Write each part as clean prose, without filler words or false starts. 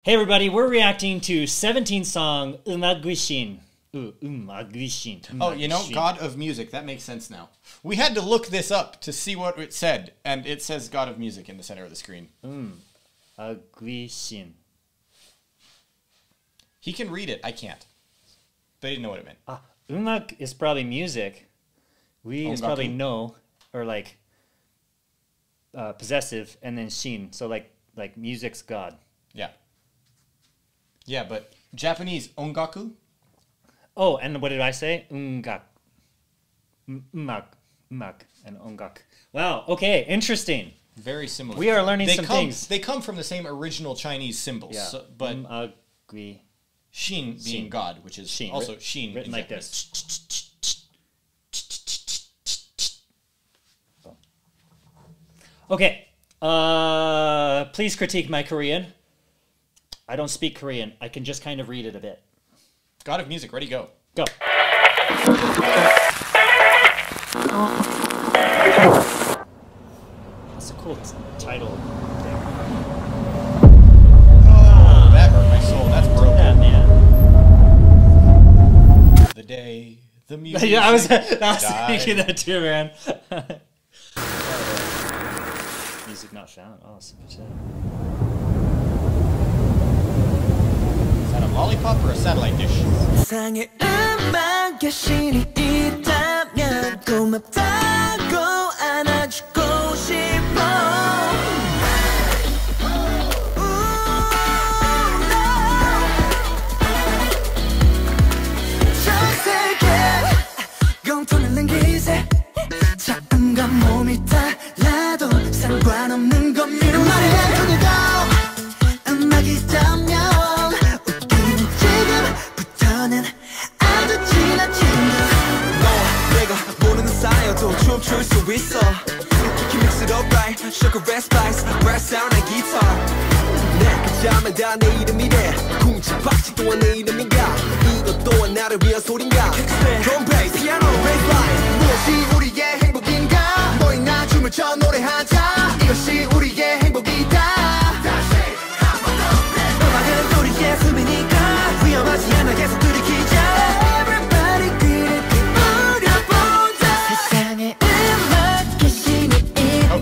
Hey everybody, we're reacting to 17 song Umaguishin. Umaguishin. Oh, you know, God of Music. That makes sense now. We had to look this up to see what it said, and it says God of Music in the center of the screen. Umaguishin. He can read it. I can't. They didn't know what it meant. Umak is probably music. We is probably no, or like possessive, and then shin. So like music's God. Yeah. Yeah, but Japanese ongaku. Oh, and what did I say? Ungak. Umak, and ongak. Wow. Okay. Interesting. Very similar. We are learning some things. They come from the same original Chinese symbols. Yeah. So, but shin being God, which is shin, also shin written like this. Okay. Please critique my Korean. I don't speak Korean. I can just kind of read it a bit. God of Music, ready, go. Go. That's a cool title. Oh, that hurt my soul. That's broken. Yeah, man. The day the music. Yeah, I was thinking that too, man. Music not found. Oh, super sad. Is that a lollipop or a satellite dish? 세상에 음악의 신이 있다면 고맙다고 안아주고 싶어. 저 세계 공통을 남기세. 작은가 몸이 달라도 상관없는 겁니다. 말해 그대도 음악이 있다면 춤출 수 있어. You mix it up right, sugar and spice, brass sound and guitar. 내가 잠에다 내 이름이래. 궁지박지 또한 내 이름인가. 이것 또한 나를 위한 소린가. Drum bass, piano, bass line. 무엇이 우리의 행복인가. 너희 나 춤을 춰 노래하자. 이것이 우리의 행복이다. 다시 한번 더. 음악은 우리의 숨이니까 위험하지 않아 계속 들이키자.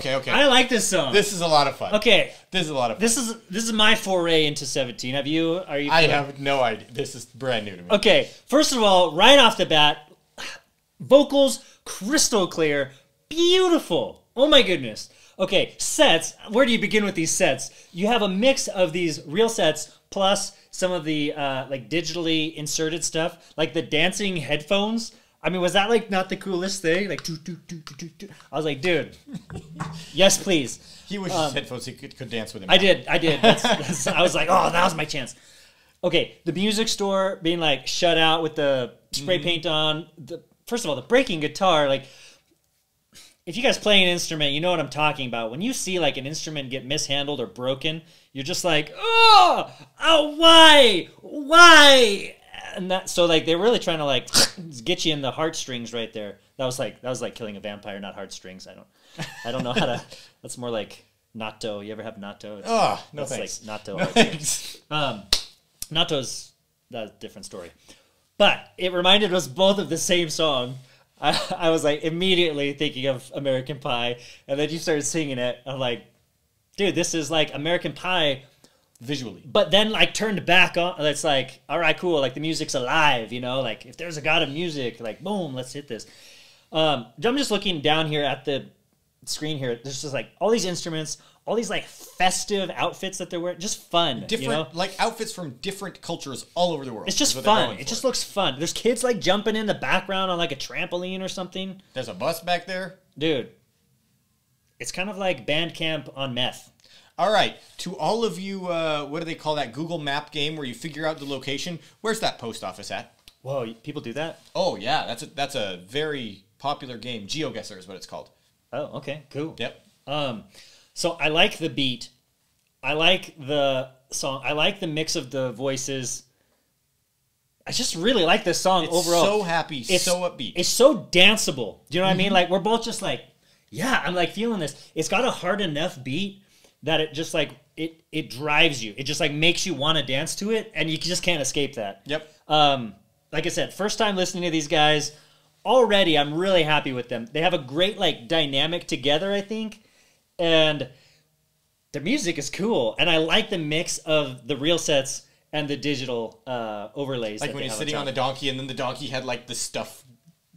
Okay. I like this song. This is a lot of fun. Okay. This is a lot of fun. This is my foray into 17. Are you? I have no idea. This is brand new to me. Okay. First of all, right off the bat, vocals crystal clear, beautiful. Oh my goodness. Okay, sets. Where do you begin with these sets? You have a mix of these real sets plus some of the like digitally inserted stuff, like the dancing headphones. I mean, was that like not the coolest thing? Like, I was like, dude, yes, please. He wishes his headphones he could dance with him. I did. I was like, oh, that was my chance. Okay, the music store being like shut out with the spray paint on. First of all, the breaking guitar, like, if you guys play an instrument, you know what I'm talking about. When you see like an instrument get mishandled or broken, you're just like, oh, why? And that, so like they're really trying to like get you in the heartstrings right there. That was like killing a vampire, not heartstrings. I don't know how to. That's more like natto. You ever have natto? Oh, no thanks. Like natto. No thanks. Natto's that's a different story. But it reminded us both of the same song. I was like immediately thinking of American Pie, and then you started singing it. I'm like, dude, this is like American Pie. Visually. But then like turned back on, it's like, all right, cool, like the music's alive, you know, like if there's a God of Music, like boom, let's hit this. I'm just looking down here at the screen here. There's just like all these instruments, all these like festive outfits that they're wearing, just fun. Different, you know? like outfits from different cultures all over the world. It's just fun. It just looks fun. There's kids like jumping in the background on like a trampoline or something. There's a bus back there. Dude, it's kind of like band camp on meth. All right, to all of you, what do they call that Google Map game where you figure out the location? Where's that post office at? Whoa, people do that? Oh yeah, that's a very popular game. GeoGuessr is what it's called. Oh, okay, cool. Yep. So I like the beat. I like the song. I like the mix of the voices. I just really like this song overall. So happy, so upbeat. It's so danceable. Do you know what I mean? Like we're both just like, yeah, I'm like feeling this. It's got a hard enough beat that it just like it drives you. It just like makes you want to dance to it, and you just can't escape that. Yep. Like I said, first time listening to these guys, already I'm really happy with them. They have a great like dynamic together, I think, and their music is cool, and I like the mix of the real sets and the digital overlays. Like when you're sitting on the donkey, and then the donkey had like the stuff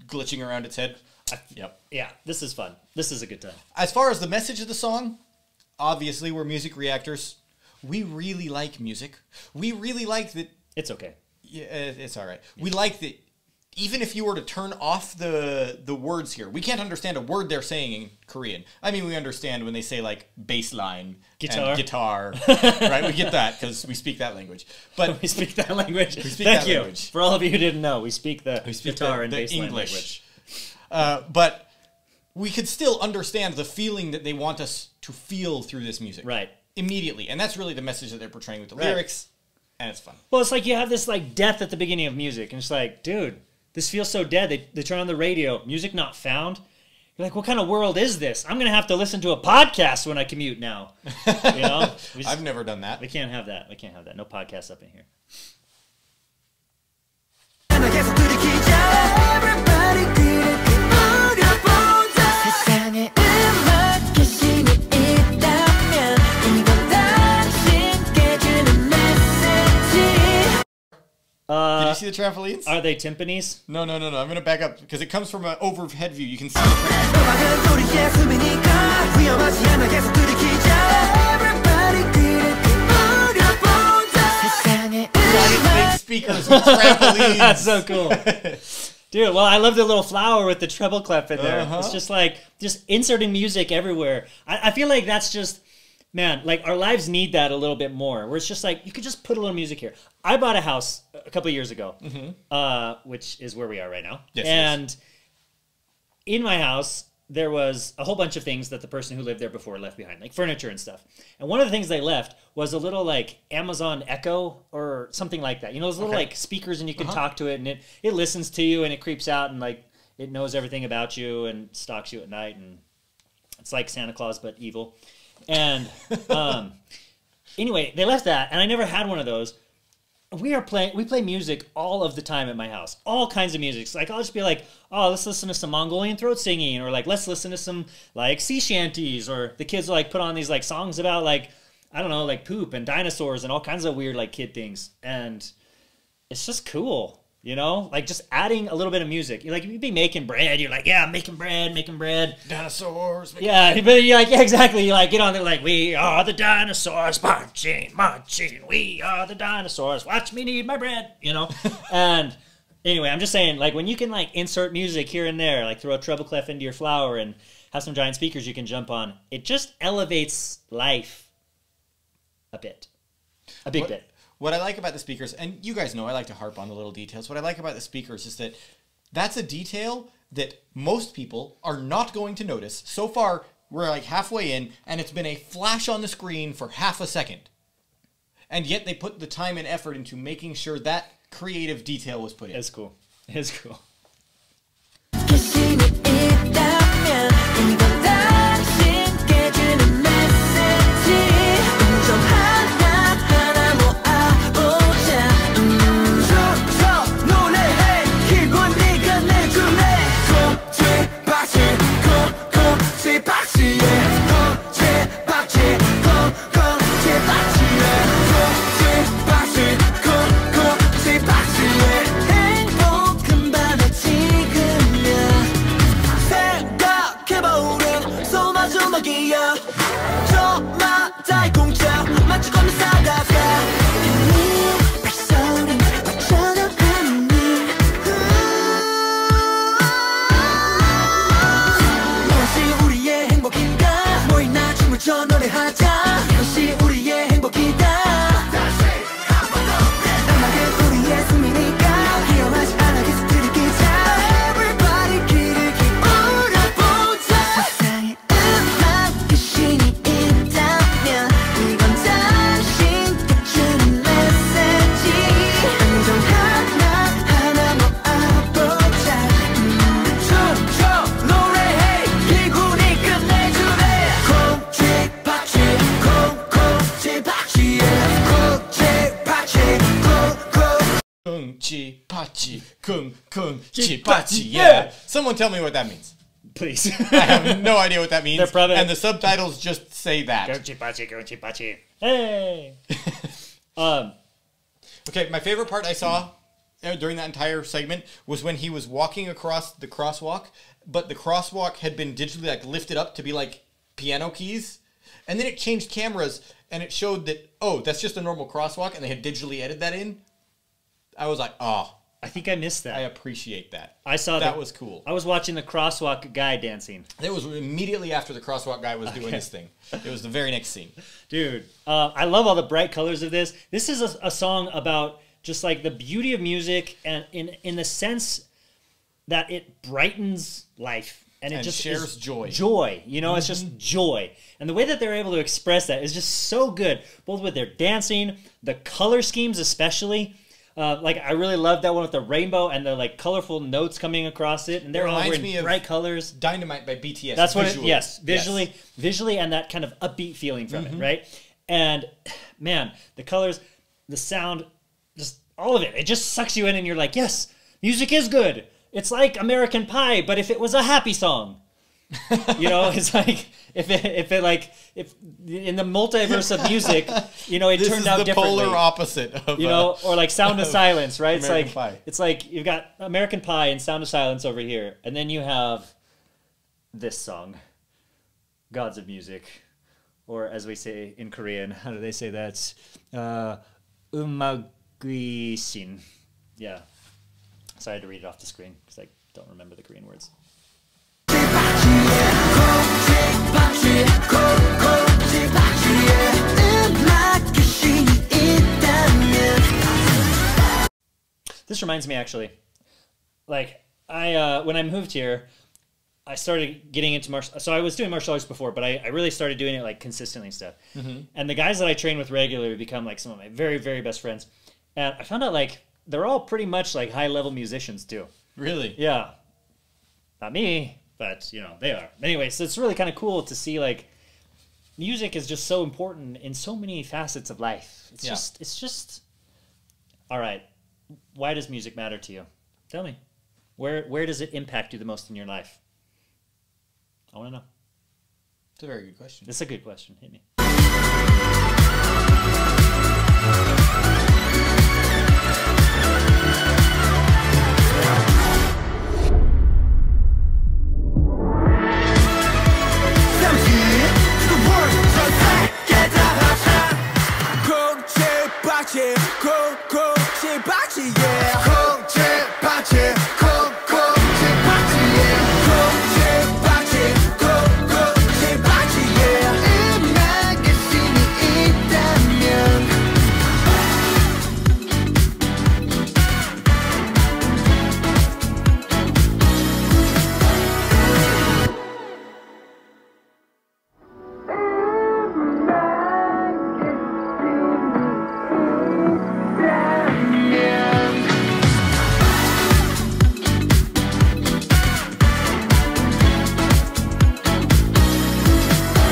glitching around its head. Yep. Yeah, this is fun. This is a good time. As far as the message of the song, obviously we're music reactors. We really like music. We really like that. It's okay. Yeah, it's all right. We like that. Even if you were to turn off the words here, we can't understand a word they're saying in Korean. I mean, we understand when they say like bass line, and guitar, right? We get that because we speak that language. But we speak that language. Thank you. For all of you who didn't know, we speak guitar and bass line English language. But we could still understand the feeling that they want us to feel through this music. Right. Immediately. And that's really the message that they're portraying with the Right. lyrics. And it's fun. Well, it's like you have this like death at the beginning of music. And it's like, dude, this feels so dead. They turn on the radio. Music not found. You're like, what kind of world is this? I'm going to have to listen to a podcast when I commute now. You know? I've never done that. We can't have that. We can't have that. No podcasts up in here. Did you see the trampolines? Are they timpanis? No. I'm going to back up because it comes from an overhead view. You can see. Big speakers with trampolines. That's so cool. Dude, well, I love the little flower with the treble clef in there. It's just like, just inserting music everywhere. I feel like that's just, man, like our lives need that a little bit more. Where it's just like, you could just put a little music here. I bought a house a couple of years ago, which is where we are right now. Yes, and in my house, there was a whole bunch of things that the person who lived there before left behind, like furniture and stuff. And one of the things they left was a little like Amazon Echo or something like that. You know, those little like speakers, and you can talk to it, and it listens to you, and it creeps out, and like it knows everything about you and stalks you at night, and it's like Santa Claus but evil. And anyway, they left that, and I never had one of those. We play music all of the time at my house. All kinds of music. So like I'll just be like, oh, let's listen to some Mongolian throat singing, or like let's listen to some like sea shanties, or the kids will like put on these like songs about like, I don't know, like poop and dinosaurs and all kinds of weird like kid things. And it's just cool. You know, like just adding a little bit of music. You're like, if you'd be making bread, you're like, yeah, I'm making bread. Dinosaurs. Yeah, but you're like, yeah, exactly. You like get on there like, we are the dinosaurs, marching. We are the dinosaurs. Watch me need my bread. You know, and anyway, I'm just saying, like when you can like insert music here and there, like throw a treble clef into your flower and have some giant speakers you can jump on, it just elevates life a bit, a big bit. What I like about the speakers, and you guys know I like to harp on the little details, what I like about the speakers is that that's a detail that most people are not going to notice. So far, we're like halfway in, and it's been a flash on the screen for half a second. And yet they put the time and effort into making sure that creative detail was put in. It's cool. It's cool. Pachi, pachi, kung, kung, chi, pachi. Yeah. Someone tell me what that means. Please. I have no idea what that means. They're probably- and the subtitles just say that. Gochi pachi. Hey. Okay, my favorite part I saw during that entire segment was when he was walking across the crosswalk, but the crosswalk had been digitally like lifted up to be like piano keys, and then it changed cameras and it showed that, oh, that's just a normal crosswalk, and they had digitally edited that in. I was like, oh, I think I missed that. I appreciate that. I saw that was cool. I was watching the crosswalk guy dancing. It was immediately after the crosswalk guy was doing his thing. It was the very next scene. Dude, I love all the bright colors of this. This is a song about just like the beauty of music, and in the sense that it brightens life. And it And just shares is joy. Joy, you know, it's just joy. And the way that they're able to express that is just so good, both with their dancing, the color schemes especially. Like, I really love that one with the rainbow and the like colorful notes coming across it, and they're all reminds in me of bright colors. Dynamite by BTS. That's what visually. visually, and that kind of upbeat feeling from it, right? And man, the colors, the sound, just all of it, it just sucks you in, and you're like, yes, music is good. It's like American Pie, but if it was a happy song. You know, it's like if in the multiverse of music, you know, it This turned is out the differently. polar opposite of You know, or like Sound of Silence, right? American Pie. It's like you've got American Pie and Sound of Silence over here, and then you have this song, Gods of Music, or as we say in Korean, how do they say that? Umagwishin. Yeah. Sorry, I had to read it off the screen because I don't remember the Korean words. This reminds me, actually, like I when I moved here, I started getting into martial. So I was doing martial arts before, but I really started doing it like consistently and stuff. And the guys that I train with regularly become like some of my very, very best friends. And I found out like they're all pretty much like high level musicians too. Really? Yeah, not me, but you know they are. Anyway, so it's really kind of cool to see like music is just so important in so many facets of life. It's just all right. Why does music matter to you? Tell me. Where does it impact you the most in your life? I want to know. It's a very good question. It's a good question. Hit me.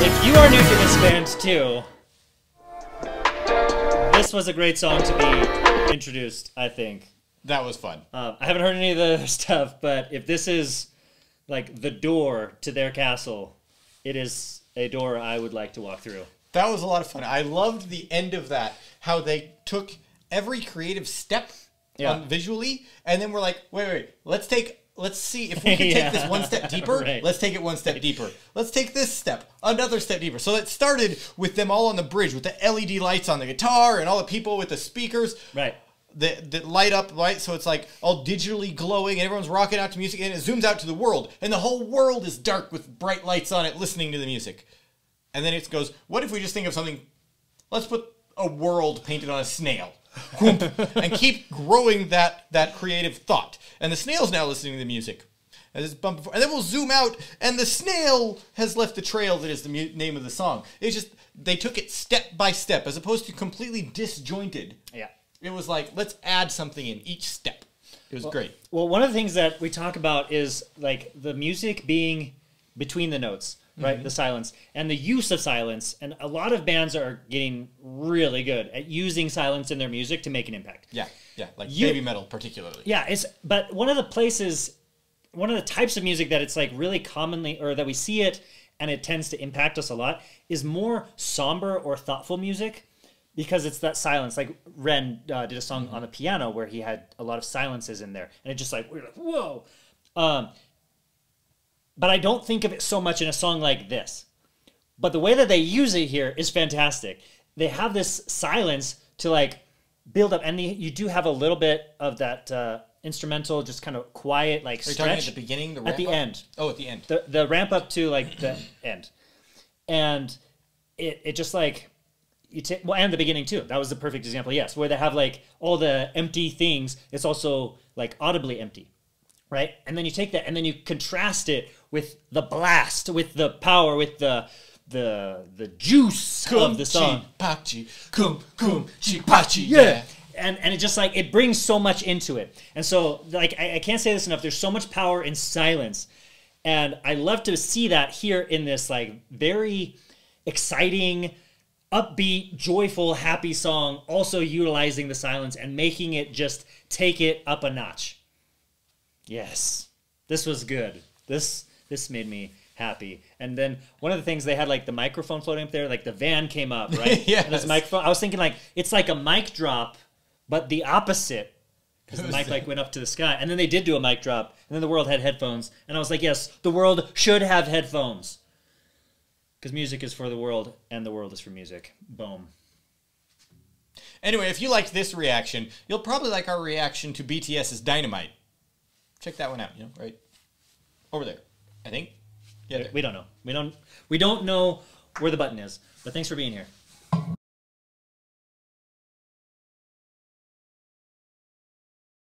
If you are new to this band too, this was a great song to be introduced, I think. That was fun. I haven't heard any of the other stuff, but if this is like the door to their castle, it is a door I would like to walk through. That was a lot of fun. I loved the end of that, how they took every creative step visually, and then we're like, wait, let's see if we can take this one step deeper. Right. Let's take it one step deeper. Let's take this step, another step deeper. So it started with them all on the bridge with the LED lights on the guitar and all the people with the speakers. Right. That light up, right? So it's like all digitally glowing, and everyone's rocking out to music, and it zooms out to the world, and the whole world is dark with bright lights on it, listening to the music. And then it goes, what if we just think of something? Let's put a world painted on a snail, and keep growing that creative thought. And the snail's now listening to the music, and then we'll zoom out, and the snail has left the trail that is the name of the song. It's just they took it step by step, as opposed to completely disjointed. Yeah. It was like, let's add something in each step. It was great. Well, one of the things that we talk about is like the music being between the notes. right? The silence and the use of silence. And a lot of bands are getting really good at using silence in their music to make an impact. Yeah, like baby metal particularly. Yeah, but one of the types of music that it's like really commonly, or that we see it and it tends to impact us a lot, is more somber or thoughtful music, because it's that silence. Like Ren did a song on the piano where he had a lot of silences in there, and it just like, we're like, whoa. But I don't think of it so much in a song like this. But the way that they use it here is fantastic. They have this silence to like build up, and you do have a little bit of that instrumental, just kind of quiet, like stretch. Are you talking at the beginning, the ramp at the up? end? Oh, at the end. The ramp up to like the end, and it just like you take, well, and the beginning too. That was the perfect example. Yes, where they have like all the empty things. It's also like audibly empty, right? And then you take that and then you contrast it with the blast, with the power, with the juice of the song. Pachi, kum chipachi. Yeah. And it just like, it brings so much into it. And so like, I can't say this enough. There's so much power in silence. And I love to see that here in this like very exciting, upbeat, joyful, happy song, also utilizing the silence and making it just take it up a notch. Yes, this was good. This made me happy. And then one of the things, they had like the microphone floating up there, like the van came up, right? Yes. And this microphone, I was thinking like, it's like a mic drop, but the opposite, because the mic like went up to the sky. And then they did do a mic drop, and then the world had headphones. And I was like, yes, the world should have headphones. Because music is for the world, and the world is for music. Boom. Anyway, if you liked this reaction, you'll probably like our reaction to BTS's Dynamite. Check that one out, right over there, I think. Yeah, We don't know. We don't know where the button is. But thanks for being here.